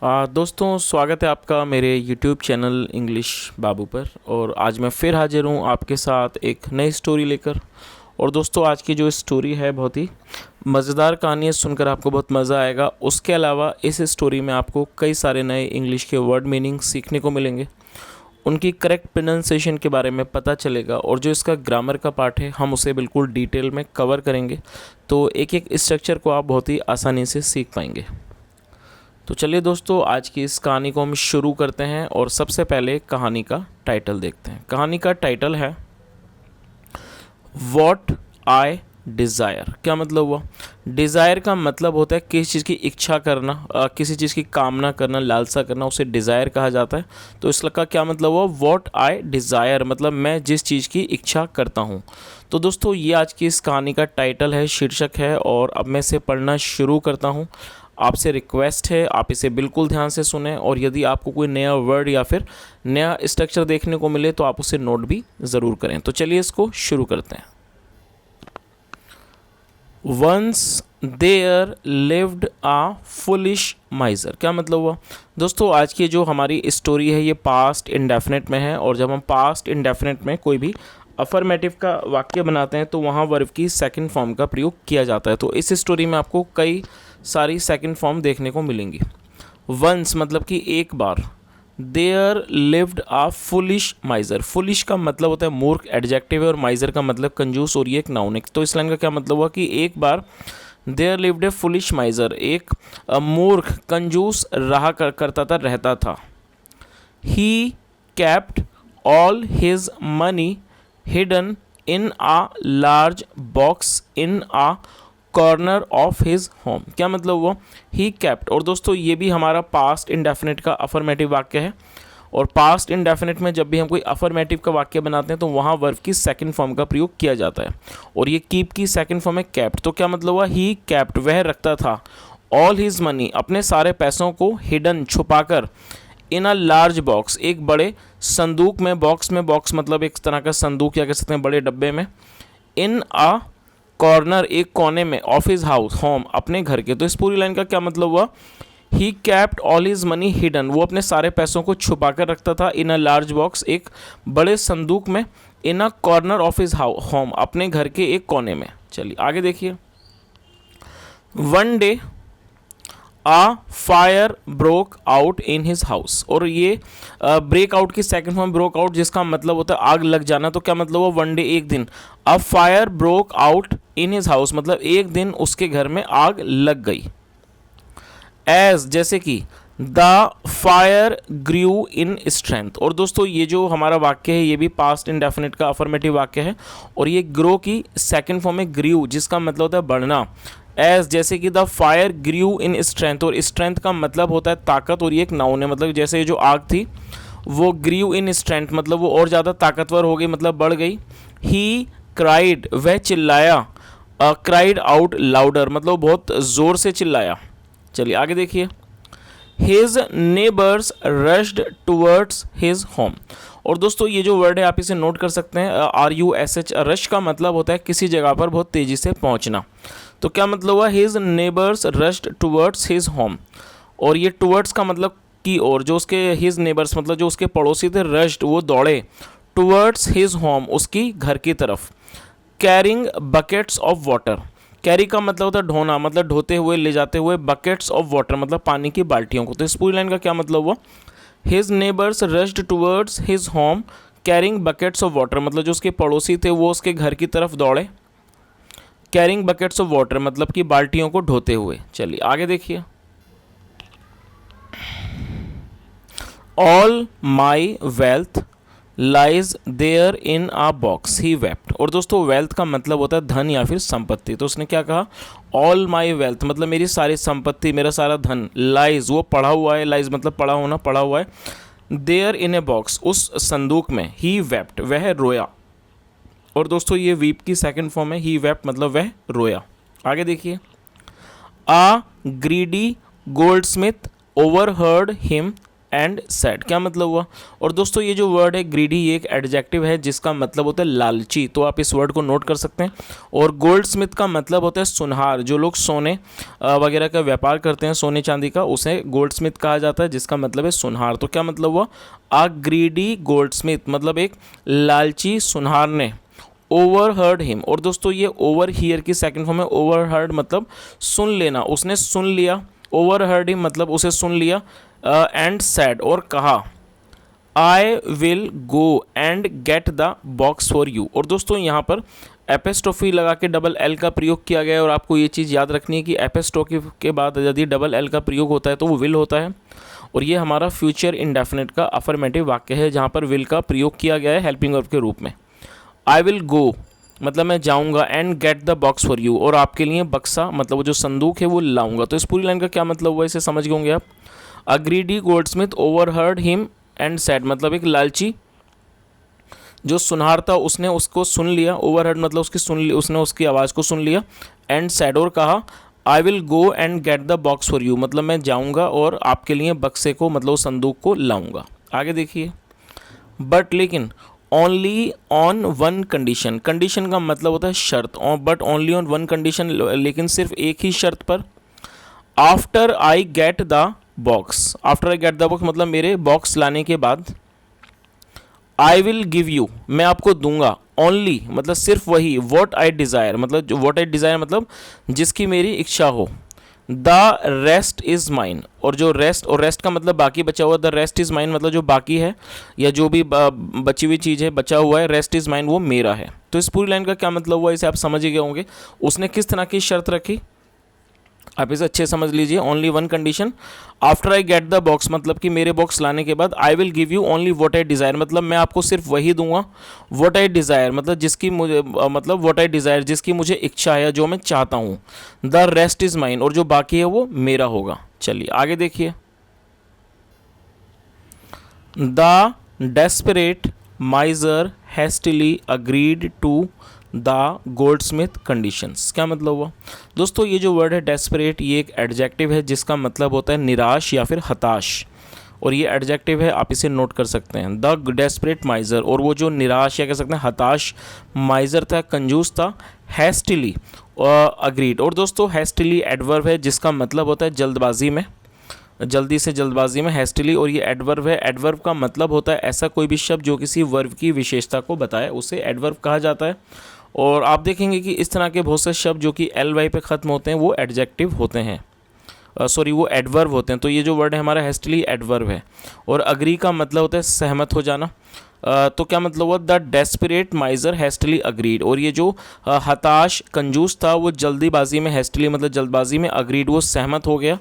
दोस्तों स्वागत है आपका मेरे YouTube चैनल इंग्लिश बाबू पर। और आज मैं फिर हाजिर हूँ आपके साथ एक नई स्टोरी लेकर। और दोस्तों आज की जो स्टोरी है बहुत ही मज़ेदार कहानी है, सुनकर आपको बहुत मज़ा आएगा। उसके अलावा इस स्टोरी में आपको कई सारे नए इंग्लिश के वर्ड मीनिंग सीखने को मिलेंगे, उनकी करेक्ट प्रोनाउंसिएशन के बारे में पता चलेगा, और जो इसका ग्रामर का पार्ट है हम उसे बिल्कुल डिटेल में कवर करेंगे। तो एक एक स्ट्रक्चर को आप बहुत ही आसानी से सीख पाएंगे। तो चलिए दोस्तों आज की इस कहानी को हम शुरू करते हैं और सबसे पहले कहानी का टाइटल देखते हैं। कहानी का टाइटल है वॉट आई डिज़ायर। क्या मतलब हुआ? डिज़ायर का मतलब होता है किसी चीज़ की इच्छा करना, किसी चीज़ की कामना करना, लालसा करना, उसे डिज़ायर कहा जाता है। तो इसका क्या मतलब हुआ? वॉट आई डिज़ायर मतलब मैं जिस चीज़ की इच्छा करता हूँ। तो दोस्तों ये आज की इस कहानी का टाइटल है, शीर्षक है, और अब मैं इसे पढ़ना शुरू करता हूँ। आपसे रिक्वेस्ट है आप इसे बिल्कुल ध्यान से सुने, और यदि आपको कोई नया वर्ड या फिर नया स्ट्रक्चर देखने को मिले तो आप उसे नोट भी ज़रूर करें। तो चलिए इसको शुरू करते हैं। Once there lived a foolish miser. क्या मतलब हुआ? दोस्तों आज की जो हमारी स्टोरी है ये पास्ट इंडेफिनिट में है, और जब हम पास्ट इंडेफिनिट में कोई भी अफर्मेटिव का वाक्य बनाते हैं तो वहाँ वर्ब की सेकंड फॉर्म का प्रयोग किया जाता है। तो इस स्टोरी में आपको कई सारी सेकंड फॉर्म देखने को मिलेंगी। वंस मतलब कि एक बार, there lived a foolish miser. Foolish का मतलब होता है मूर्ख, एडजेक्टिव है, और माइजर का मतलब कंजूस, और ये एक नाउन है। तो इस लाइन का क्या मतलब हुआ कि एक बार there lived a foolish miser, एक मूर्ख कंजूस रहा करता था, रहता था। He kept all his money hidden in a large box in a corner of his home. क्या मतलब हुआ? He kept. और दोस्तों ये भी हमारा पास्ट इंडेफिनिट का अफर्मेटिव वाक्य है, और पास्ट इंडेफिनिट में जब भी हम कोई अफर्मेटिव का वाक्य बनाते हैं तो वहाँ वर्ब की सेकंड फॉर्म का प्रयोग किया जाता है, और ये कीप की सेकंड फॉर्म है कैप्ट। तो क्या मतलब हुआ? ही कैप्ट, वह रखता था, ऑल हिज मनी, अपने सारे पैसों को, हिडन छुपाकर, इन अ लार्ज बॉक्स, एक बड़े संदूक में, बॉक्स में, बॉक्स मतलब एक तरह का संदूक या कह सकते हैं बड़े डब्बे में, इन अ कॉर्नर, एक कोने में, ऑफ हिज हाउस, होम, अपने घर के। तो इस पूरी लाइन का क्या मतलब हुआ? He kept all his money hidden, वो अपने सारे पैसों को छुपा कर रखता था, इन अ लार्ज बॉक्स, एक बड़े संदूक में, in a corner of his home, अपने घर के एक कोने में। चलिए आगे देखिए। One day a fire broke out in his house, और ये ब्रेक आउट की सेकंड फॉर्म ब्रोक आउट, जिसका मतलब होता है आग लग जाना। तो क्या मतलब हुआ? वन डे, एक दिन, a fire broke out in his house मतलब एक दिन उसके घर में आग लग गई। एज जैसे कि, the fire grew in strength. और दोस्तों ये जो हमारा वाक्य है ये भी पास्ट इंडेफिनिट का अफर्मेटिव वाक्य है, और ये ग्रो की सेकंड फॉर्म है ग्रू, जिसका मतलब होता है बढ़ना। एज जैसे कि, the fire grew in strength, और स्ट्रेंथ का मतलब होता है ताकत, और ये एक नाउन है। मतलब जैसे ये जो आग थी वो ग्रू इन स्ट्रेंथ मतलब वो और ज़्यादा ताकतवर हो गई, मतलब बढ़ गई। ही क्राइड, वह चिल्लाया, क्राइड आउट लाउडर मतलब बहुत ज़ोर से चिल्लाया। चलिए आगे देखिए। His neighbours rushed towards his home. और दोस्तों ये जो वर्ड है आप इसे नोट कर सकते हैं, RUSH। रश का मतलब होता है किसी जगह पर बहुत तेज़ी से पहुंचना। तो क्या मतलब हुआ? His neighbours rushed towards his home, और ये टूवर्ड्स का मतलब की ओर, जो उसके हिज नेबर्स मतलब जो उसके पड़ोसी थे, रश्ड वो दौड़े, टूवर्ड्स हिज होम उसकी घर की तरफ। Carrying buckets of water, carry का मतलब होता है ढोना, मतलब ढोते हुए, ले जाते हुए, बकेट्स ऑफ वाटर मतलब पानी की बाल्टियों को। तो इस पूरी लाइन का क्या मतलब हुआ? His neighbours rushed towards his home carrying buckets of water मतलब जो उसके पड़ोसी थे वो उसके घर की तरफ दौड़े, कैरिंग बकेट्स ऑफ वाटर मतलब कि बाल्टियों को ढोते हुए। चलिए आगे देखिए। All my wealth lies there in a box he wept. और दोस्तों वेल्थ का मतलब होता है धन या फिर संपत्ति। तो उसने क्या कहा? ऑल माई वेल्थ मतलब मेरी सारी संपत्ति, मेरा सारा धन, लाइज वो पड़ा हुआ है, लाइज मतलब पड़ा होना, पड़ा हुआ है, देयर इन ए बॉक्स उस संदूक में, ही वेप्ट वह रोया। और दोस्तों ये वीप की सेकंड फॉर्म है, ही वेप्ट मतलब वह रोया। आगे देखिए। A greedy goldsmith overheard him and said. क्या मतलब हुआ? और दोस्तों ये जो वर्ड है ग्रीडी, ये एक एडजेक्टिव है जिसका मतलब होता है लालची, तो आप इस वर्ड को नोट कर सकते हैं। और गोल्ड स्मिथ का मतलब होता है सुनहार। जो लोग सोने वगैरह का व्यापार करते हैं, सोने चांदी का, उसे गोल्ड स्मिथ कहा जाता है, जिसका मतलब है सुनहार। तो क्या मतलब हुआ? अ ग्रीडी गोल्ड स्मिथ मतलब एक लालची सुनहार ने ओवरहर्ड हिम। और दोस्तों ये ओवर हियर की सेकंड फॉर्म है। ओवरहर्ड मतलब सुन लेना, उसने सुन लिया। ओवरहर्ड हिम मतलब उसे सुन लिया। एंड सैड और कहा, I will go and get the box for you. और दोस्तों यहाँ पर एपेस्ट्रोफी लगा के डबल एल का प्रयोग किया गया है। और आपको ये चीज़ याद रखनी है कि एपेस्ट्रोफी के बाद यदि डबल एल का प्रयोग होता है तो वो विल होता है। और ये हमारा फ्यूचर इंडेफिनिट का अफर्मेटिव वाक्य है जहाँ पर विल का प्रयोग किया गया है हेल्पिंग वर्ब के रूप में। आई विल गो मतलब मैं जाऊँगा, and get the box for you, और आपके लिए बक्सा मतलब वो जो संदूक है वो लाऊंगा। तो इस पूरी लाइन का क्या मतलब हुआ, इसे समझ गए होंगे आप। A greedy Goldsmith overheard him and sad मतलब एक लालची जो सुनहार था उसने उसको सुन लिया। ओवरहर्ड मतलब उसने उसकी आवाज़ को सुन लिया। एंड सैड और कहा, I will go and get the box for you मतलब मैं जाऊँगा और आपके लिए बक्से को मतलब संदूक को लाऊंगा। आगे देखिए, बट लेकिन only on one condition. Condition का मतलब होता है शर्त। But only on one condition लेकिन सिर्फ एक ही शर्त पर। After I get the box, after I get the box मतलब मेरे बॉक्स लाने के बाद। आई विल गिव यू मैं आपको दूंगा। ओनली मतलब सिर्फ वही। वॉट आई डिज़ायर मतलब वॉट आई डिज़ायर मतलब जिसकी मेरी इच्छा हो। द रेस्ट इज़ माइन और जो रेस्ट, और रेस्ट का मतलब बाकी बचा हुआ। द रेस्ट इज़ माइन मतलब जो बाकी है या जो भी बची हुई चीज़ है, बचा हुआ है, रेस्ट इज़ माइन वो मेरा है। तो इस पूरी लाइन का क्या मतलब हुआ, इसे आप समझ ही गए होंगे। उसने किस तरह की शर्त रखी, आप इसे अच्छे समझ लीजिए। Only one condition. After I get the box मतलब कि मेरे बॉक्स लाने के बाद। I will give you only what I desire मतलब मैं आपको सिर्फ वही दूंगा। वॉट आई डिज़ायर मतलब जिसकी मुझे मतलब वॉट आई डिज़ायर जिसकी मुझे इच्छा है, जो मैं चाहता हूँ। द रेस्ट इज़ माइन और जो बाकी है वो मेरा होगा। चलिए आगे देखिए। The desperate miser hastily agreed to the goldsmith conditions. क्या मतलब हुआ दोस्तों? ये जो वर्ड है डेस्परेट, ये एक एडजेक्टिव है जिसका मतलब होता है निराश या फिर हताश। और ये एडजेक्टिव है, आप इसे नोट कर सकते हैं। द डेस्परेट माइजर, और वो जो निराश या कह सकते हैं हताश माइजर था, कंजूस था। हैस्टिली अग्रीड, और दोस्तों हैस्टिली एडवर्ब है जिसका मतलब होता है जल्दबाजी में, जल्दी से, जल्दबाजी में, हैस्टिली। और ये एडवर्ब है। एडवर्ब का मतलब होता है ऐसा कोई भी शब्द जो किसी वर्ब की विशेषता को बताए, उसे एडवर्ब कहा जाता है। और आप देखेंगे कि इस तरह के बहुत से शब्द जो कि एल वाई पे ख़त्म होते हैं वो एडजेक्टिव होते हैं, वो एडवर्ब होते हैं। तो ये जो वर्ड है हमारा हैस्टिली एडवर्ब है। और अग्री का मतलब होता है सहमत हो जाना। तो क्या मतलब हुआ? The desperate miser hastily agreed, और ये जो हताश कंजूस था वो जल्दीबाजी में, हैस्टिली मतलब जल्दबाजी में, अग्रीड वो सहमत हो गया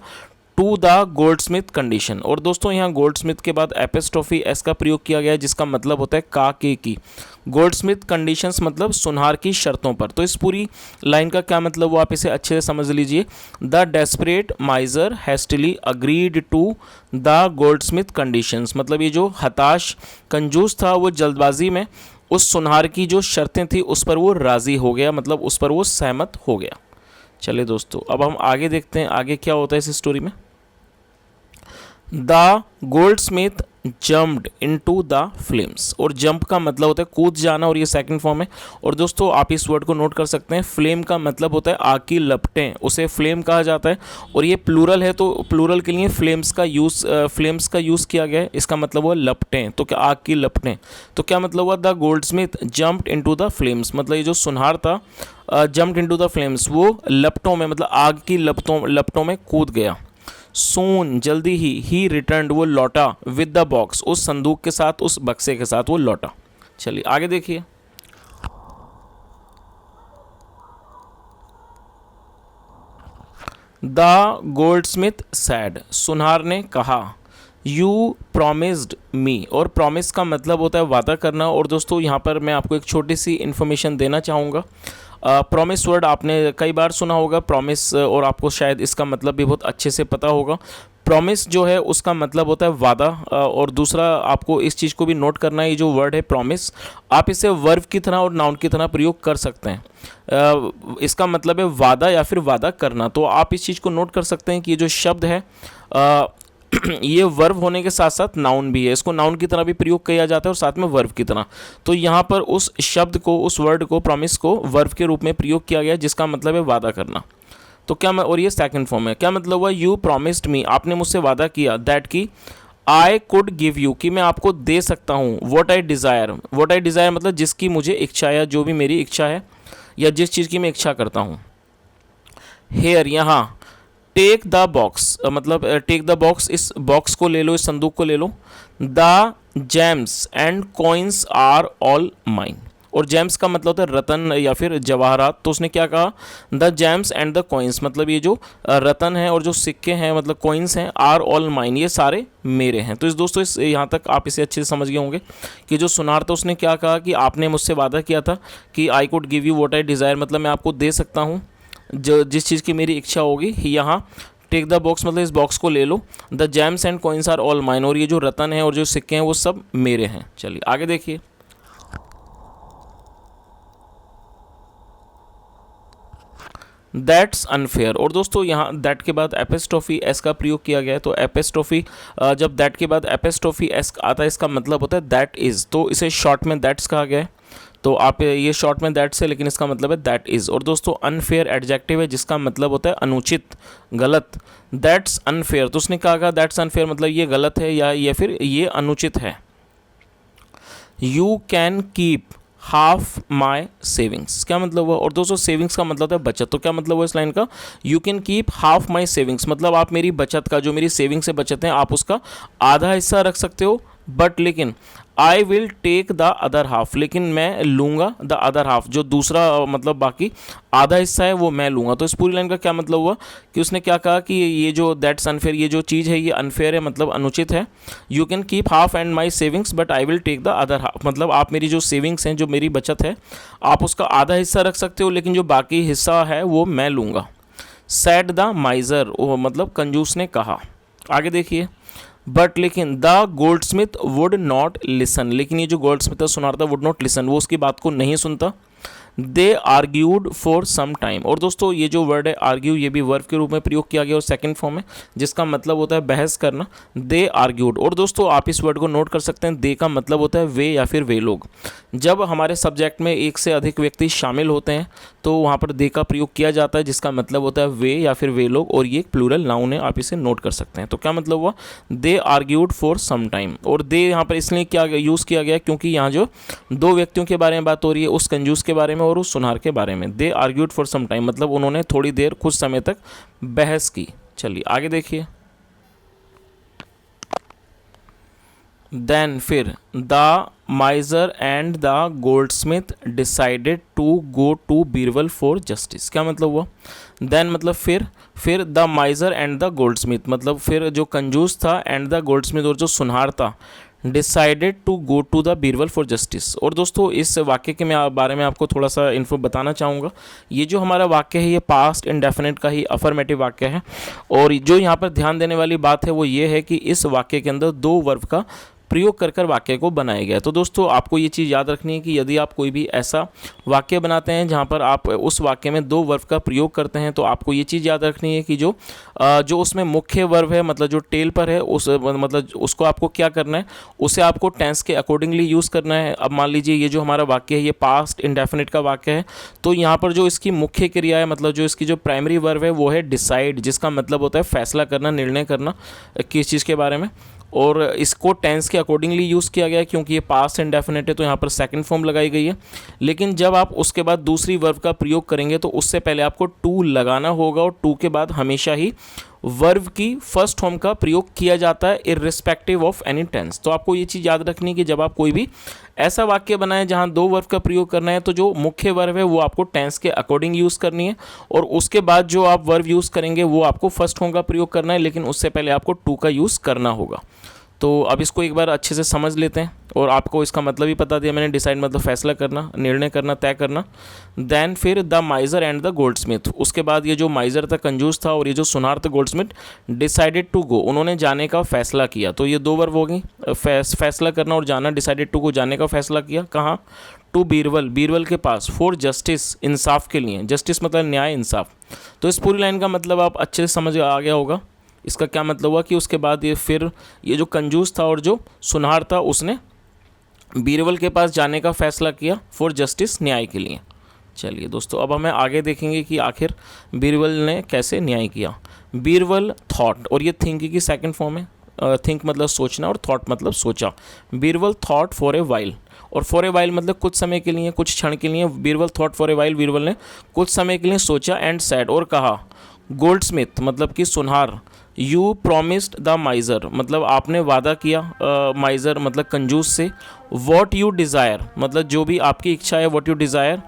टू द गोल्डस्मिथ कंडीशन। और दोस्तों यहाँ गोल्डस्मिथ के बाद एपिस्ट्रोफी एस का प्रयोग किया गया है जिसका मतलब होता है का के की। गोल्डस्मिथ कंडीशंस मतलब सुनहार की शर्तों पर। तो इस पूरी लाइन का क्या मतलब वो आप इसे अच्छे से समझ लीजिए। The desperate miser hastily agreed to the goldsmith conditions मतलब ये जो हताश कंजूस था वो जल्दबाजी में उस सुनहार की जो शर्तें थी उस पर वो राज़ी हो गया, मतलब उस पर वो सहमत हो गया। चलिए दोस्तों अब हम आगे देखते हैं आगे क्या होता है इस स्टोरी में। The Goldsmith jumped into the flames, और जंप का मतलब होता है कूद जाना और ये सेकंड फॉर्म है। और दोस्तों आप इस वर्ड को नोट कर सकते हैं। फ्लेम का मतलब होता है आग की लपटें, उसे फ्लेम कहा जाता है। और ये प्लूरल है तो प्लूरल के लिए फ्लेम्स का यूज़ किया गया है। इसका मतलब हुआ लपटें, तो क्या आग की लपटें। तो क्या मतलब हुआ? The Goldsmith jumped into the flames मतलब ये जो सुनहार था जम्प्ड इनटू द फ्लेम्स वो लपटों में मतलब आग की लपटों में कूद गया। सोन जल्दी ही रिटर्न वो लौटा विद द बॉक्स उस संदूक के साथ, उस बक्से के साथ वो लौटा। चलिए आगे देखिए। द गोल्डस्मिथ सैड सुनहार ने कहा, यू प्रॉमिस्ड मी, और प्रॉमिस का मतलब होता है वादा करना। और दोस्तों यहाँ पर मैं आपको एक छोटी सी इन्फॉर्मेशन देना चाहूँगा। प्रॉमिस वर्ड आपने कई बार सुना होगा प्रॉमिस, और आपको शायद इसका मतलब भी बहुत अच्छे से पता होगा। प्रॉमिस जो है उसका मतलब होता है वादा। और दूसरा आपको इस चीज़ को भी नोट करना है, ये जो वर्ड है प्रॉमिस आप इसे वर्ब की तरह और नाउन की तरह प्रयोग कर सकते हैं। इसका मतलब है वादा या फिर वादा करना। तो आप इस चीज़ को नोट कर सकते हैं कि ये जो शब्द है ये वर्ब होने के साथ साथ नाउन भी है, इसको नाउन की तरह भी प्रयोग किया जाता है और साथ में वर्ब की तरह। तो यहाँ पर उस शब्द को, उस वर्ड को, प्रॉमिस को वर्ब के रूप में प्रयोग किया गया, जिसका मतलब है वादा करना। तो क्या और ये सेकंड फॉर्म है। क्या मतलब हुआ, यू प्रॉमिस्ड मी, आपने मुझसे वादा किया, दैट की आई कुड गिव यू, कि मैं आपको दे सकता हूँ, what I desire. What I desire मतलब जिसकी मुझे इच्छा है, जो भी मेरी इच्छा है या जिस चीज़ की मैं इच्छा करता हूँ। हेयर, यहाँ टेक द बॉक्स, मतलब टेक द बॉक्स, इस बॉक्स को ले लो, इस संदूक को ले लो। The gems and coins are all mine, और जेम्स का मतलब होता है रतन या फिर जवाहरात। तो उसने क्या कहा, the gems and the coins, मतलब ये जो रतन है और जो सिक्के हैं, मतलब कॉइन्स हैं, आर ऑल माइन, ये सारे मेरे हैं। तो इस दोस्तों, इस यहाँ तक आप इसे अच्छे से समझ गए होंगे कि जो सुनार था उसने क्या कहा कि आपने मुझसे वादा किया था कि I could give you what I desire, मतलब मैं आपको दे सकता हूँ जो जिस चीज़ की मेरी इच्छा होगी। यहाँ टेक द बॉक्स मतलब इस बॉक्स को ले लो। The gems and coins are all mine, और ये जो रतन है और जो सिक्के हैं वो सब मेरे हैं। चलिए आगे देखिए। दैट्स अनफेयर, और दोस्तों यहाँ दैट के बाद एपिस्ट्रोफी एस का प्रयोग किया गया है। तो एपिस्ट्रोफी, जब दैट के बाद एपिस्ट्रोफी एस आता है, इसका मतलब होता है दैट इज़, तो इसे शॉर्ट में दैट्स कहा गया है। तो आप ये शॉर्ट में दैट्स है, लेकिन इसका मतलब है दैट इज़। और दोस्तों अनफेयर एडजेक्टिव है, जिसका मतलब होता है अनुचित, गलत। दैट्स अनफेयर, तो उसने कहा दैट्स अनफेयर मतलब ये गलत है या फिर ये अनुचित है। You can keep half my savings, क्या मतलब हुआ, और दोस्तों सेविंग्स का मतलब है बचत। तो क्या मतलब हुआ इस लाइन का, you can keep half my savings, मतलब आप मेरी बचत का, जो मेरी सेविंग्स से बचत है, आप उसका आधा हिस्सा रख सकते हो, बट लेकिन I will take the other half, लेकिन मैं लूँगा द अदर हाफ, जो दूसरा मतलब बाकी आधा हिस्सा है वो मैं लूँगा। तो इस पूरी लाइन का क्या मतलब हुआ कि उसने क्या कहा कि ये जो दैट्स अनफेयर, ये जो चीज़ है ये अनफेयर है, मतलब अनुचित है। You can keep half and my savings but I will take the other half, मतलब आप मेरी जो सेविंग्स हैं, जो मेरी बचत है, आप उसका आधा हिस्सा रख सकते हो, लेकिन जो बाकी हिस्सा है वो मैं लूँगा। सैड द माइजर, मतलब कंजूस ने कहा। आगे देखिए। बट लेकिन the gold Smith would not listen, लेकिन ये जो गोल्ड स्मिथ सुनार था, वुड नॉट लिसन, वो उसकी बात को नहीं सुनता। दे आर्ग्यूड फॉर सम टाइम, और दोस्तों ये जो वर्ड है आर्ग्यू, ये भी वर्ब के रूप में प्रयोग किया गया और सेकंड फॉर्म है, जिसका मतलब होता है बहस करना। दे आर्ग्यूड, और दोस्तों आप इस वर्ड को नोट कर सकते हैं, दे का मतलब होता है वे या फिर वे लोग। जब हमारे सब्जेक्ट में एक से अधिक व्यक्ति शामिल होते हैं तो वहाँ पर दे का प्रयोग किया जाता है, जिसका मतलब होता है वे या फिर वे लोग, और ये एक प्लूरल नाउन है, आप इसे नोट कर सकते हैं। तो क्या मतलब हुआ, दे आर्ग्यूड फॉर सम टाइम, और दे यहाँ पर इसलिए क्या यूज़ किया गया क्योंकि यहाँ जो दो व्यक्तियों के बारे में बात हो रही है, उस कंजूस के बारे में और उस सुनार के बारे में। दे आर्ग्यूड फॉर सम टाइम मतलब उन्होंने थोड़ी देर, कुछ समय तक बहस की। चलिए आगे देखिए। देन फिर the miser and the goldsmith decided to go to Birbal for justice, क्या मतलब हुआ, देन मतलब फिर the miser and the goldsmith मतलब फिर जो कंजूस था, एंड द गोल्डस्मिथ और जो सुनहार था, decided to go to the Birbal for justice. और दोस्तों इस वाक्य के मैं बारे में आपको थोड़ा सा इन्फो बताना चाहूँगा। ये जो हमारा वाक्य है ये पास्ट इंडेफिनिट का ही अफर्मेटिव वाक्य है, और जो यहाँ पर ध्यान देने वाली बात है वो ये है कि इस वाक्य के अंदर दो वर्ब का प्रयोग कर कर वाक्य को बनाया गया है। तो दोस्तों आपको ये चीज़ याद रखनी है कि यदि आप कोई भी ऐसा वाक्य बनाते हैं जहाँ पर आप उस वाक्य में दो वर्ब का प्रयोग करते हैं, तो आपको ये चीज़ याद रखनी है कि जो उसमें मुख्य वर्ब है, मतलब जो टेल पर है, उस मतलब उसको आपको क्या करना है, उसे आपको टेंस के अकॉर्डिंगली यूज़ करना है। अब मान लीजिए ये जो हमारा वाक्य है ये पास्ट इंडेफिनिट का वाक्य है, तो यहाँ पर जो इसकी मुख्य क्रिया है, मतलब जो इसकी जो प्राइमरी वर्ब है वो है डिसाइड, जिसका मतलब होता है फैसला करना, निर्णय करना किस चीज़ के बारे में, और इसको टेंस के अकॉर्डिंगली यूज़ किया गया है क्योंकि ये पास्ट इंडेफिनिट है, तो यहाँ पर सेकंड फॉर्म लगाई गई है। लेकिन जब आप उसके बाद दूसरी वर्ब का प्रयोग करेंगे तो उससे पहले आपको टू लगाना होगा, और टू के बाद हमेशा ही वर्ब की फर्स्ट फॉर्म का प्रयोग किया जाता है इर्रिस्पेक्टिव ऑफ एनी टेंस। तो आपको ये चीज़ याद रखनी है कि जब आप कोई भी ऐसा वाक्य बनाएं जहां दो वर्ब का प्रयोग करना है, तो जो मुख्य वर्ब है वो आपको टेंस के अकॉर्डिंग यूज़ करनी है, और उसके बाद जो आप वर्ब यूज़ करेंगे वो आपको फर्स्ट फॉर्म का प्रयोग करना है, लेकिन उससे पहले आपको टू का यूज़ करना होगा। तो अब इसको एक बार अच्छे से समझ लेते हैं, और आपको इसका मतलब ही बता दिया मैंने। डिसाइड मतलब फैसला करना, निर्णय करना, तय करना। देन फिर the miser and the Goldsmith, उसके बाद ये जो माइजर था, कंजूस था, और ये जो सुनार था, गोल्डस्मिथ, डिसाइडेड टू गो, उन्होंने जाने का फैसला किया। तो ये दो वर्ब हो गई, फैसला करना और जाना। डिसाइडेड टू गो, जाने का फैसला किया, कहाँ, टू बीरबल, बीरबल के पास, फॉर जस्टिस, इंसाफ के लिए। जस्टिस मतलब न्याय, इंसाफ। तो इस पूरी लाइन का मतलब आप अच्छे से समझ आ गया होगा। इसका क्या मतलब हुआ कि उसके बाद ये जो कंजूस था और जो सुनार था उसने बीरबल के पास जाने का फैसला किया फॉर जस्टिस, न्याय के लिए। चलिए दोस्तों, अब हमें आगे देखेंगे कि आखिर बीरबल ने कैसे न्याय किया। बीरबल थॉट, और ये थिंक की सेकंड फॉर्म है। थिंक मतलब सोचना और थॉट मतलब सोचा। Birbal thought for a while, और फॉर ए वाइल मतलब कुछ समय के लिए, कुछ क्षण के लिए। Birbal thought for a while, Birbal ने कुछ समय के लिए सोचा। एंड सैड, और कहा। गोल्डस्मिथ मतलब कि सुनहार। यू प्रोमिस्ड द माइज़र मतलब आपने वादा किया, माइज़र मतलब कंजूस से। वॉट यू डिज़ायर मतलब जो भी आपकी इच्छा है। What you desire,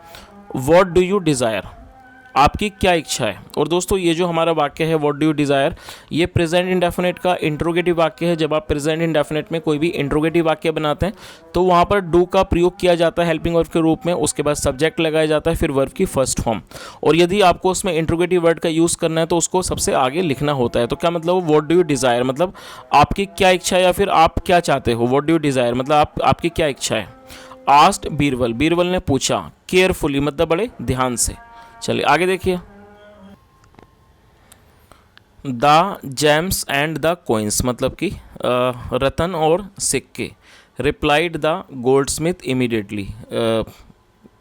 what do you desire आपकी क्या इच्छा है। और दोस्तों ये जो हमारा वाक्य है व्हाट डू यू डिज़ायर, ये प्रेजेंट इंडेफिनिट का इंट्रोगेटिव वाक्य है। जब आप प्रेजेंट इंडेफिनिट में कोई भी इंट्रोगेटिव वाक्य बनाते हैं तो वहाँ पर डू का प्रयोग किया जाता है हेल्पिंग वर्ब के रूप में, उसके बाद सब्जेक्ट लगाया जाता है, फिर वर्ब की फर्स्ट फॉर्म। और यदि आपको उसमें इंट्रोगेटिव वर्ड का यूज़ करना है तो उसको सबसे आगे लिखना होता है। तो क्या मतलब व्हाट डू यू डिज़ायर मतलब आपकी क्या इच्छा है या फिर आप क्या चाहते हो। व्हाट डू यू डिज़ायर मतलब आपकी क्या इच्छा है। आस्क्ड बीरबल, बीरबल ने पूछा। केयरफुली मतलब बड़े ध्यान से। चलिए आगे देखिए। The gems and the coins मतलब कि रतन और सिक्के। रिप्लाइड द गोल्डस्मिथ इमीडिएटली,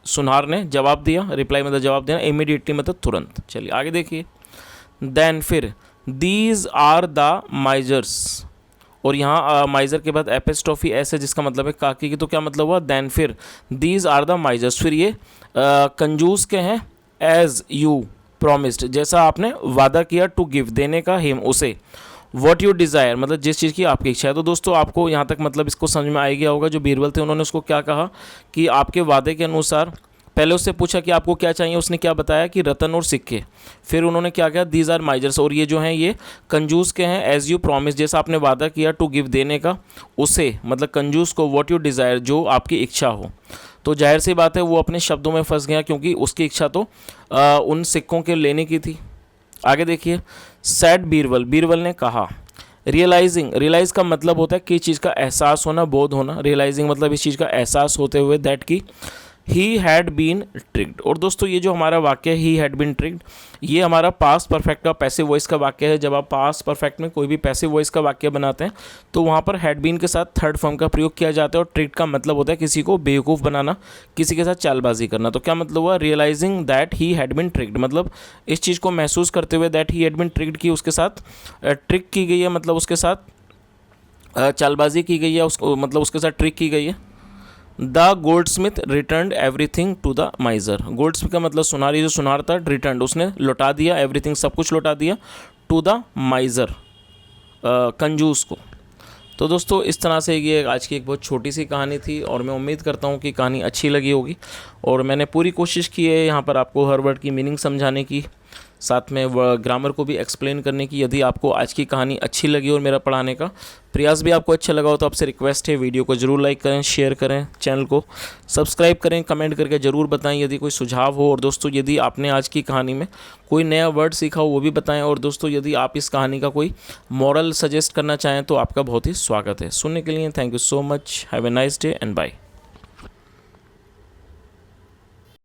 सुनार ने जवाब दिया। रिप्लाई मतलब जवाब देना, इमीडिएटली मतलब तुरंत। चलिए आगे देखिए। देन फिर, दीज आर द माइजर्स, और यहाँ माइजर के बाद एपिस्ट्रोफी एस है जिसका मतलब है काकी की। तो क्या मतलब हुआ, देन फिर दीज आर द माइजर्स, फिर ये कंजूस के हैं। एज यू प्रोमिस्ड जैसा आपने वादा किया। टू गिव देने का, हिम उसे। वॉट यू डिज़ायर मतलब जिस चीज़ की आपकी इच्छा है। तो दोस्तों आपको यहाँ तक मतलब इसको समझ में आ गया होगा। जो बीरबल थे उन्होंने उसको क्या कहा कि आपके वादे के अनुसार, पहले उससे पूछा कि आपको क्या चाहिए, उसने क्या बताया कि रतन और सिक्के। फिर उन्होंने क्या किया, दीज आर माइजर्स, और ये जो हैं ये कंजूस के हैं। एज यू प्रॉमिस जैसा आपने वादा किया। टू गिव देने का, उसे मतलब कंजूस को। व्हाट यू डिज़ायर जो आपकी इच्छा हो। तो जाहिर सी बात है वो अपने शब्दों में फंस गया क्योंकि उसकी इच्छा तो उन सिक्कों के लेने की थी। आगे देखिए। सैड बीरबल, बीरबल ने कहा। रियलाइजिंग, रियलाइज का मतलब होता है कि चीज़ का एहसास होना, बोध होना। रियलाइजिंग मतलब इस चीज़ का एहसास होते हुए, दैट की ही हैड बीन ट्रिक्ड। और दोस्तों ये जो हमारा वाक्य है ही हैड बीन ट्रिक्ड, ये हमारा पास्ट परफेक्ट का पैसिव वॉइस का वाक्य है। जब आप पास्ट परफेक्ट में कोई भी पैसिव वॉइस का वाक्य बनाते हैं तो वहाँ पर हैड बीन के साथ थर्ड फॉर्म का प्रयोग किया जाता है। और ट्रिक्ड का मतलब होता है किसी को बेवकूफ़ बनाना, किसी के साथ चालबाजी करना। तो क्या मतलब हुआ, realising that he had been tricked मतलब इस चीज़ को महसूस करते हुए, that he had been tricked की उसके साथ ट्रिक की गई है, मतलब उसके साथ चालबाजी की गई है, उसको मतलब उसके साथ ट्रिक की गई है। The goldsmith returned everything to the miser, goldsmith का मतलब सुनार, ये जो सुनार था रिटर्नड उसने लौटा दिया, एवरीथिंग सब कुछ लौटा दिया, टू द माइजर कंजूस को। तो दोस्तों इस तरह से ये आज की एक बहुत छोटी सी कहानी थी और मैं उम्मीद करता हूँ कि कहानी अच्छी लगी होगी। और मैंने पूरी कोशिश की है यहाँ पर आपको हर वर्ड की मीनिंग समझाने की, साथ में ग्रामर को भी एक्सप्लेन करने की। यदि आपको आज की कहानी अच्छी लगी और मेरा पढ़ाने का प्रयास भी आपको अच्छा लगा हो तो आपसे रिक्वेस्ट है वीडियो को ज़रूर लाइक करें, शेयर करें, चैनल को सब्सक्राइब करें, कमेंट करके ज़रूर बताएं यदि कोई सुझाव हो। और दोस्तों यदि आपने आज की कहानी में कोई नया वर्ड सीखा हो वो भी बताएं। और दोस्तों यदि आप इस कहानी का कोई मॉरल सजेस्ट करना चाहें तो आपका बहुत ही स्वागत है। सुनने के लिए thank you so much. Have a nice day and bye.